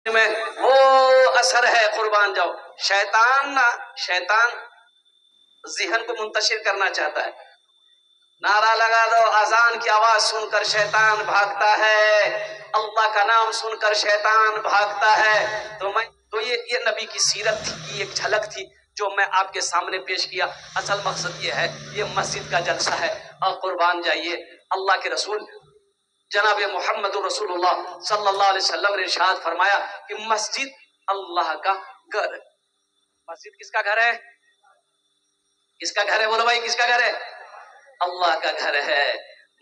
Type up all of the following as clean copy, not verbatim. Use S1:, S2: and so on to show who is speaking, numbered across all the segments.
S1: میں وہ اثر ہے قربان جاؤ. شیطان ذہن کو منتشر کرنا چاہتا ہے. نعرہ لگا دو، اذان کی آواز سن کر شیطان بھاگتا ہے، اللہ کا نام سن کر شیطان بھاگتا ہے. تو یہ نبی کی سیرت کی ایک جھلک تھی جو میں آپ کے سامنے پیش کیا. اصل مقصد یہ ہے، یہ مسجد کا جلسہ ہے. اور قربان جائیے، اللہ کے رسول جناب محمد رسول اللہ صلی اللہ علیہ وسلم نے ارشاد فرمایا کہ مسجد اللہ کا گھر ہے. مسجد کس کا گھر ہے؟ کس کا گھر ہے؟ بولو بھائی، کس کا گھر ہے؟ اللہ کا گھر ہے.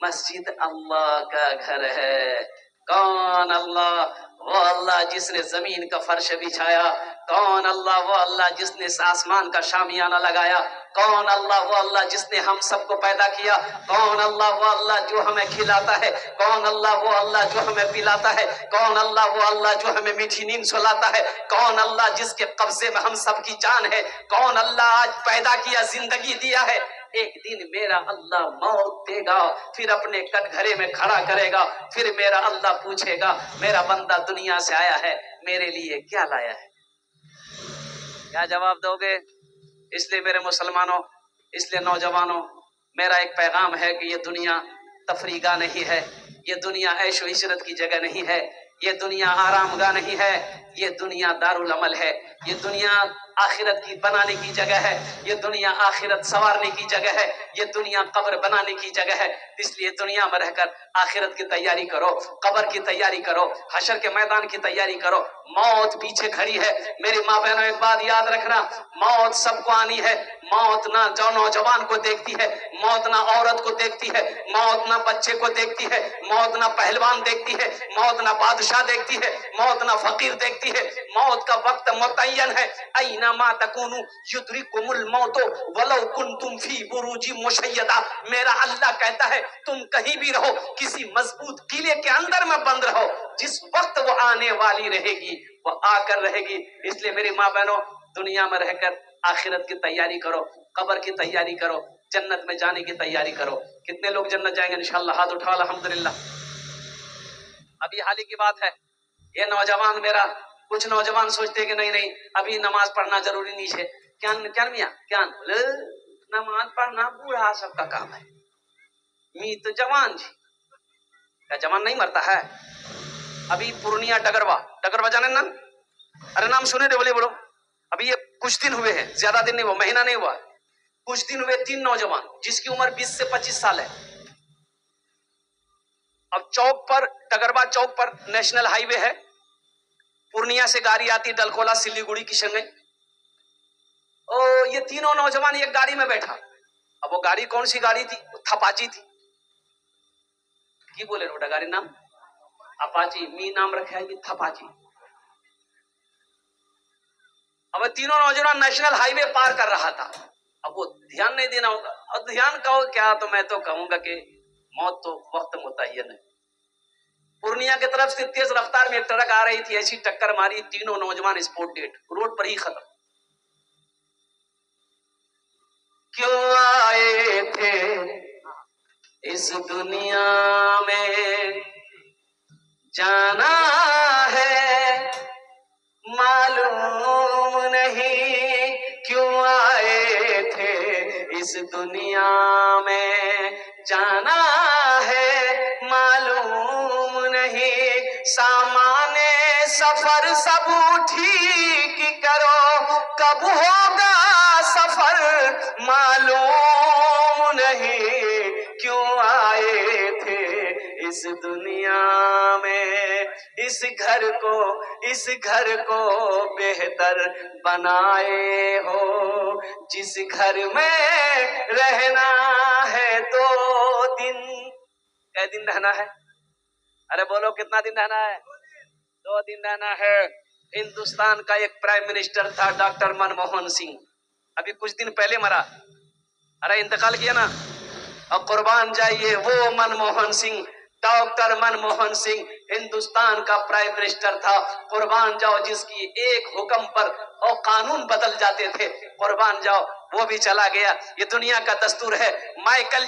S1: مسجد اللہ کا گھر ہے. کون اللہ؟ وہ اللہ جس نے زمین کا فرش بچھایا. کون اللہ؟ وہ اللہ جس نے آسمان کا شامیانہ لگایا. کون اللہ؟ وہ اللہ جس نے ہم سب کو پیدا کیا. کون اللہ؟ وہ اللہ جو ہمیں کھلاتا ہے. کون اللہ؟ وہ اللہ جو ہمیں پلاتا ہے. کون اللہ؟ وہ اللہ جو ہمیں میٹھی نیند سلاتا ہے. کون اللہ جس کے قبضے میں ہم سب کی جان ہے. کون اللہ آج پیدا کیا، زندگی دیا ہے. ایک دن میرا اللہ موت دے گا، پھر اپنے کٹ گھرے میں کھڑا کرے گا. پھر میرا اللہ پوچھے گا، میرا بندہ دنیا سے آیا ہے، میرے لیے کیا لایا ہے؟ کیا جواب دو گے؟ اس لیے میرے مسلمانوں، اس لیے نوجوانوں، میرا ایک پیغام ہے کہ یہ دنیا تفریح گاہ نہیں ہے. یہ دنیا عیش و عشرت کی جگہ نہیں ہے. یہ دنیا آرام گاہ نہیں ہے. یہ دنیا دارالعمل ہے. یہ دنیا آخرت کی بنانے کی جگہ ہے. یہ دنیا آخرت سنوارنے کی جگہ ہے. یہ دنیا قبر بنانے کی جگہ ہے. اس لیے دنیا میں رہ کر آخرت کی تیاری کرو، قبر کی تیاری کرو، حشر کے میدان کی تیاری کرو. موت پیچھے کھڑی ہے. میری ماں بہنوں، ایک بات یاد رکھنا، موت سب کو آنی ہے. موت نہ نوجوان کو دیکھتی ہے، موت نہ عورت کو دیکھتی ہے، موت نہ بچے کو دیکھتی ہے، موت نہ پہلوان دیکھتی ہے، موت نہ بادشاہ دیکھتی ہے، موت نہ فقیر دیکھتی ہے. موت کا وقت متعین ہے. اینما تکونوا یدرککم الموت ولو کنتم فی بروج مشیدہ. میرا اللہ کہتا ہے تم کہیں بھی رہو، کسی مضبوط قلعے کے اندر میں بند رہو، جس وقت وہ آنے والی رہے گی وہ آ کر رہے گی. اس لیے میری ماں بہنوں، دنیا میں رہ کر آخرت کی تیاری کرو، قبر کی تیاری کرو، جنت میں جانے کی تیاری کرو. کتنے لوگ جنت جائیں گے انشاءاللہ؟ ہاتھ اٹھاؤ الحمدللہ. ابھی حال ہی کی بات ہے، یہ نوجوان میرا، کچھ نوجوان سوچتے کہ نہیں ابھی نماز پڑھنا ضروری نہیں ہے. کیا میاں کیا نماز پڑھنا بوڑھا سب کا کام ہے. می تو جوان جی، کیا جوان نہیں مرتا ہے؟ ابھی پورنیہ ڈگروا جانے نا؟ ارے نام سنے دے، بولے بولو. ابھی یہ کچھ دن ہوئے ہیں، زیادہ دن نہیں ہوا، مہینہ نہیں ہوا، کچھ دن ہوئے. 3 نوجوان جس کی عمر 20 سے 25 سال ہے. اب چوک پر، ڈگروا چوک پر نیشنل ہائی وے ہے، پورنیہ سے گاڑی آتی ڈلکولا سلیگوڑی کشن گنج. یہ تینوں نوجوان ایک گاڑی میں بیٹھا. اب وہ گاڑی کون سی گاڑی تھی؟ تھپاچی تھی. کی بولے روڈا گاڑی نام اپاچی، می نام رکھا ہے یہ تھپاچی. اب تینوں نوجوان نیشنل ہائی وے پار کر رہا تھا. اب وہ دھیان نہیں دینا ہوگا، اور دھیان کہو کیا، تو میں تو کہوں گا کہ موت تو وقت متعین ہے. پورنیہ کی طرف سے تیز رفتار میں ایک ٹرک آ رہی تھی، ایسی ٹکر ماری، تینوں نوجوان اسپوٹ ڈیٹ، روڈ پر ہی ختم. کیوں آئے تھے اس دنیا میں، جانا ہے معلوم نہیں. کیوں آئے تھے اس دنیا میں، جانا ہے معلوم نہیں. سامان سفر سب ٹھیک کرو، کب ہوگا سفر معلوم نہیں. کیوں آئے تھے اس دنیا میں، اس گھر کو بہتر بنائے ہو. جس گھر میں رہنا ہے 2 دن. کئے دن رہنا ہے؟ ارے بولو کتنا دن رہنا ہے؟ 2 دن رہنا ہے. ہندوستان کا ایک پرائم منسٹر تھا ڈاکٹر منموہن سنگھ، ابھی کچھ دن پہلے مرا. ارے انتقال کیا نا. اور قربان جائیے، وہ منموہن سنگھ، ڈاکٹر منموہن سنگھ ہندوستان کا پرائم منسٹر تھا. قربان جاؤ، جس کی ایک حکم پر اور قانون بدل جاتے تھے. قربان جاؤ، وہ بھی چلا گیا. یہ دنیا کا دستور ہے. مائیکل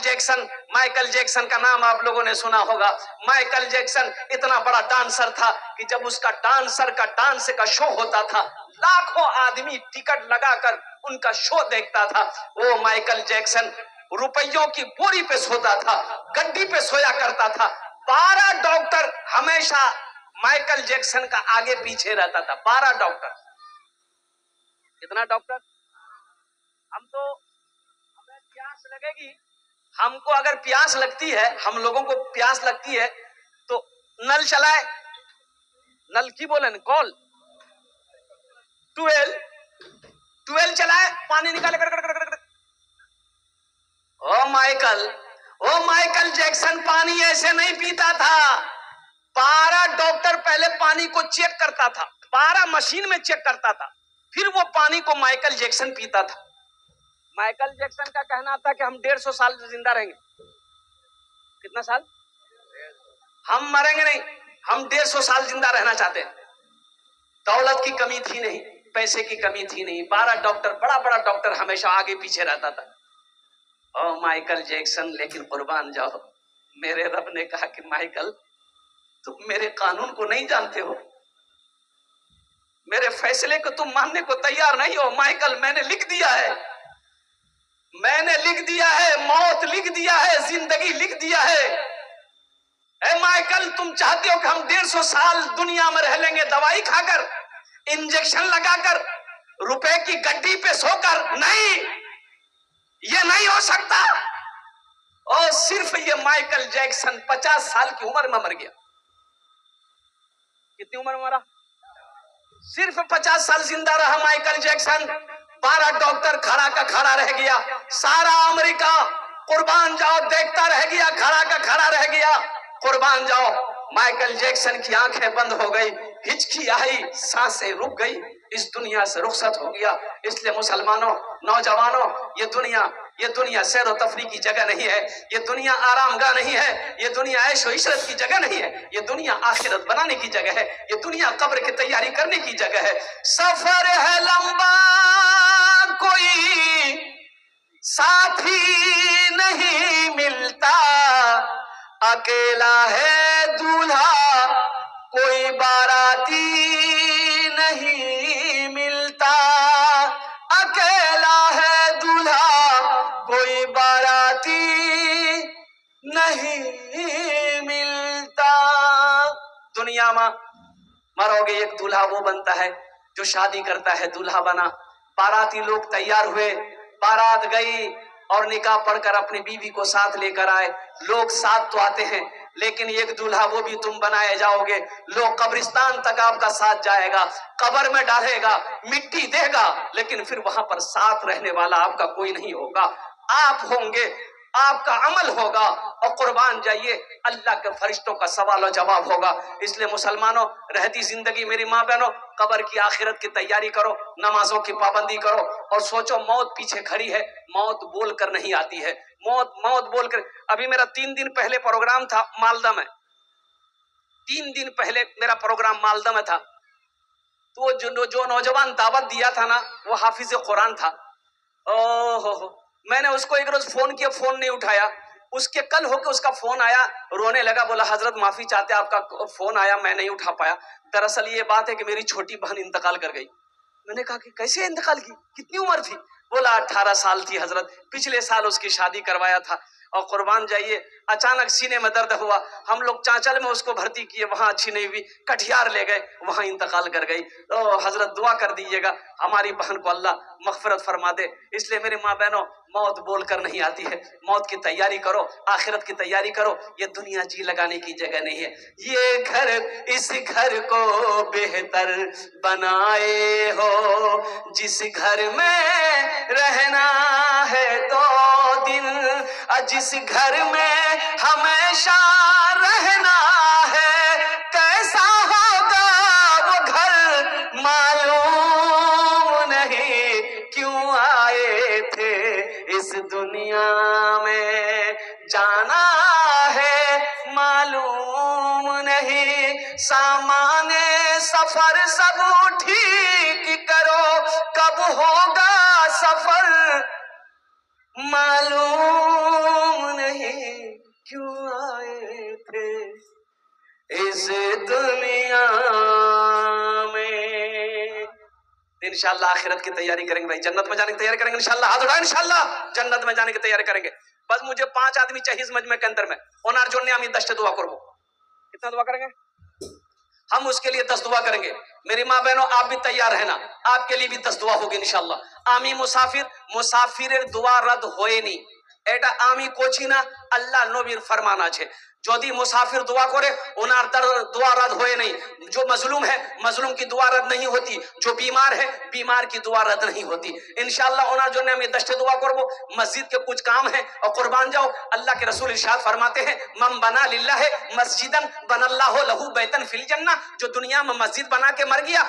S1: جیکسن کا نام آپ لوگوں نے سنا ہوگا. مائیکل جیکسن اتنا بڑا ڈانسر تھا کہ جب اس کا ڈانس کا شو ہوتا تھا لاکھوں آدمی ٹکٹ لگا کر ان کا شو دیکھتا تھا. وہ مائیکل جیکسن روپیوں کی بوری پہ سوتا تھا, گڈی پہ سویا کرتا تھا. 12 ڈاکٹر ہمیشہ مائیکل جیکسن کا آگے پیچھے رہتا تھا. 12 ڈاکٹر. کتنا ڈاکٹر؟ ہمیں پیاس لگے گی, ہم کو اگر پیاس لگتی ہے, ہم لوگوں کو پیاس لگتی ہے تو نل چلائے, نل کی بولے نا, کال 12 چلائے, پانی نکالے کر. او مائیکل جیکسن پانی ایسے نہیں پیتا تھا. 12 ڈاکٹر پہلے پانی کو چیک کرتا تھا, 12 مشین میں چیک کرتا تھا, پھر وہ پانی کو مائیکل جیکسن پیتا تھا. مائیکل جیکسن کا کہنا تھا کہ ہم 150 سال زندہ رہیں گے. کتنا سال؟ ہم مریں گے نہیں, ہم 150 سال زندہ رہنا چاہتے ہیں. دولت کی کمی تھی نہیں, پیسے کی کمی تھی نہیں. 12 ڈاکٹر, بڑا بڑا ڈاکٹر ہمیشہ آگے پیچھے رہتا تھا. او مائیکل جیکسن, لیکن قربان جاؤ, میرے رب نے کہا کہ مائیکل تم میرے قانون کو نہیں جانتے ہو, میرے فیصلے کو تم ماننے کو تیار نہیں ہو. مائیکل میں نے لکھ دیا ہے, میں نے لکھ دیا ہے, موت لکھ دیا ہے, زندگی لکھ دیا ہے. اے مائیکل تم چاہتے ہو کہ ہم 150 سال دنیا میں رہ لیں گے دوائی کھا کر, انجیکشن لگا کر, روپے کی گڈی پہ سو کر؟ نہیں, یہ نہیں ہو سکتا. اور صرف یہ مائیکل جیکسن 50 سال کی عمر میں مر گیا. کتنی عمر میں مرا؟ صرف 50 سال زندہ رہا مائیکل جیکسن. 12 ڈاکٹر کھڑا کا کھڑا رہ گیا. سارا امریکہ قربان جاؤ دیکھتا رہ گیا, کھڑا کا کھڑا رہ گیا. قربان جاؤ, مائیکل جیکسن کی آنکھیں بند ہو گئی, ہچکی آئی, سانسیں رک گئی, اس دنیا سے رخصت ہو گیا. اس لیے مسلمانوں, نوجوانوں, یہ دنیا سیر و تفریح کی جگہ نہیں ہے, یہ دنیا آرام گاہ نہیں ہے, یہ دنیا عیش و عشرت کی جگہ نہیں ہے, یہ دنیا آخرت بنانے کی جگہ ہے, یہ دنیا قبر کی تیاری کرنے کی جگہ ہے. سفر ہے لمبا, کوئی ساتھی نہیں ملتا, اکیلا ہے دولہا کوئی باراتی نہیں ملتا, اکیلا ہے دولہا کوئی باراتی نہیں ملتا. دنیا میں مرو گے, ایک دولہا وہ بنتا ہے جو شادی کرتا ہے, دولہا بنا. باراتی لوگ تیار ہوئے, بارات گئی اور نکاح پڑھ کر اپنی بیوی کو ساتھ لے کر آئے. لوگ ساتھ تو آتے ہیں لیکن ایک دولہا وہ بھی تم بنائے جاؤ گے. لوگ قبرستان تک آپ کا ساتھ جائے گا, قبر میں ڈالے گا, مٹی دے گا, لیکن پھر وہاں پر ساتھ رہنے والا آپ کا کوئی نہیں ہوگا. آپ ہوں گے, آپ کا عمل ہوگا, اور قربان جائیے اللہ کے فرشتوں کا سوال و جواب ہوگا. اس لیے مسلمانوں, رہتی زندگی میری ماں بہنوں, قبر کی آخرت کی تیاری کرو, نمازوں کی پابندی کرو, اور سوچو موت پیچھے کھڑی ہے, موت بول کر نہیں آتی ہے. موت بول کر. ابھی میرا 3 دن پہلے پروگرام تھا مالدہ میں, 3 دن پہلے میرا پروگرام مالدہ میں تھا. تو جو نوجوان دعوت دیا تھا نا, وہ حافظ قرآن تھا. میں نے اس کو ایک روز فون کیا, فون نہیں اٹھایا. اس کے کل ہو کے اس کا فون آیا, رونے لگا, بولا حضرت معافی چاہتے, آپ کا فون آیا میں نہیں اٹھا پایا. دراصل یہ بات ہے کہ میری چھوٹی بہن انتقال کر گئی. میں نے کہا کہ کیسے انتقال کی, کتنی عمر تھی؟ بولا 18 سال تھی حضرت, پچھلے سال اس کی شادی کروایا تھا. اور قربان جائیے اچانک سینے میں درد ہوا, ہم لوگ چانچل میں اس کو بھرتی کیے, وہاں اچھی نہیں ہوئی, کٹھیار لے گئے, وہاں انتقال کر گئی. تو حضرت دعا کر دیجیے گا ہماری بہن کو اللہ مغفرت فرما دے. اس لیے میری ماں بہنوں, موت بول کر نہیں آتی ہے, موت کی تیاری کرو, آخرت کی تیاری کرو. یہ دنیا جی لگانے کی جگہ نہیں ہے. یہ گھر, اس گھر کو بہتر بنائے ہو, جس گھر میں رہنا ہے 2 دن, جس گھر میں ہمیشہ رہنا ہے, کیسا ہوگا وہ گھر معلوم نہیں, کیوں آئے تھے اس دنیا میں, جانا ہے معلوم نہیں. سامان سفر سب ٹھیک کرو، کب ہوگا سفر معلوم نہیں کیوں آئے تھے اس دنیا میں۔ انشاءاللہ آخرت کی تیاری کریں گے بھائی، جنت میں جانے کی تیاری کریں گے انشاءاللہ، ہاتھ اٹھائیں انشاءاللہ جنت میں جانے کی تیاری کریں گے۔ بس مجھے 5 آدمی چاہیے اس مجمع کے اندر میں، انہار جوڑنے ہم 10 دعا کربو۔ کتنا دعا کریں گے؟ ہم اس کے لیے 10 دعا کریں گے۔ میری ماں بہنوں آپ بھی تیار رہنا، آپ کے لیے بھی 10 دعا ہوگی انشاءاللہ۔ آمی مسافر دعا رد ہوئے نہیں، ایٹا آمی کوچینا اللہ نوبیر فرمانا چھے، جو دی مسافر دعا کرے انہار دعا رد ہوئے نہیں۔ جو مظلوم ہے مظلوم کی دعا رد نہیں ہوتی، جو بیمار ہے بیمار کی دعا رد نہیں ہوتی انشاءاللہ۔ انہار جو نے ہمیں 10 دعا کربو، مسجد کے کچھ کام ہیں اور قربان جاؤ۔ اللہ کے رسول ارشاد فرماتے ہیں من بنا للہ مسجدن بن اللہ لہو بیتن فی الجنہ، جو دنیا میں مسجد بنا کے مر گیا